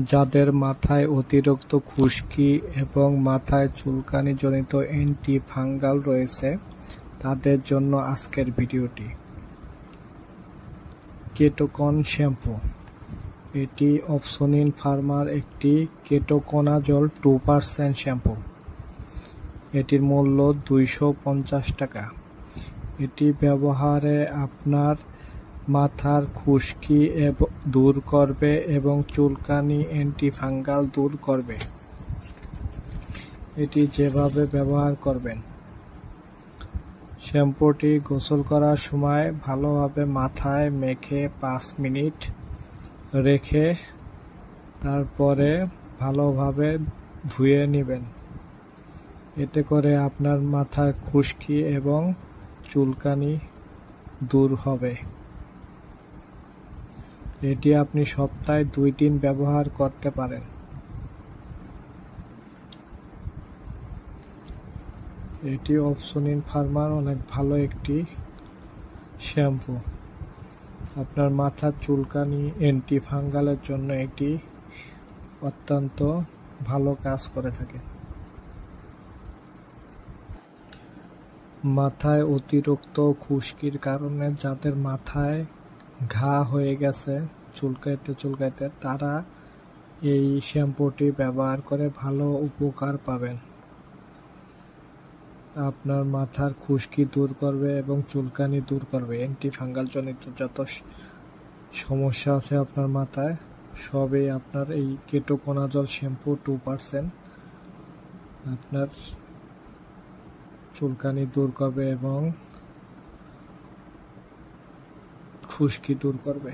যাদের মাথায় অতিরিক্ত খুশকি এবং মাথায় চুলকানিজনিত অ্যান্টি-ফাঙ্গাল রয়েছে, তাদের জন্য আজকের ভিডিওটি। কেটোকন শ্যাম্পু। এটি অপসনিন ফার্মার একটি কেটোকোনাজল 2% শ্যাম্পু। এটির মূল্য 250 টাকা। এটি ব্যবহারে আপনার মাথার খুশকি দূর করবে এবং চুলকানি অ্যান্টি-ফাঙ্গাল দূর করবে। এটি যেভাবে ব্যবহার করবেন: শ্যাম্পুটি গোসল করার সময় ভালোভাবে মাথায় মেখে 5 মিনিট রেখে তারপরে ভালোভাবে ধুয়ে নেবেন। এতে করে আপনার মাথার খুশকি এবং চুলকানি দূর হবে। এটি আপনি সপ্তাহে 2 দিন ব্যবহার করতে পারেন। এটি অপসনিন ফার্মার অনেক ভালো একটি শ্যাম্পু। আপনার মাথার চুলকানি অ্যান্টি-ফাঙ্গালের জন্য এটি অত্যন্ত ভালো কাজ করে থাকে। মাথায় অতিরিক্ত খুশকির কারণে যাদের মাথায় ঘা হয়ে গেছে চুলকাইতে তারা এই শ্যাম্পুটি ব্যবহার করে ভালো উপকার পাবেন। আপনার মাথার খুশকি দূর করবে এবং চুলকানি দূর করবে। অ্যান্টি-ফাঙ্গাল জনিত যত সমস্যা আছে আপনার মাথায়, সবই আপনার এই কেটোকোনাজল শ্যাম্পু 2% আপনার চুলকানি দূর করবে এবং খুশকি দূর করবে।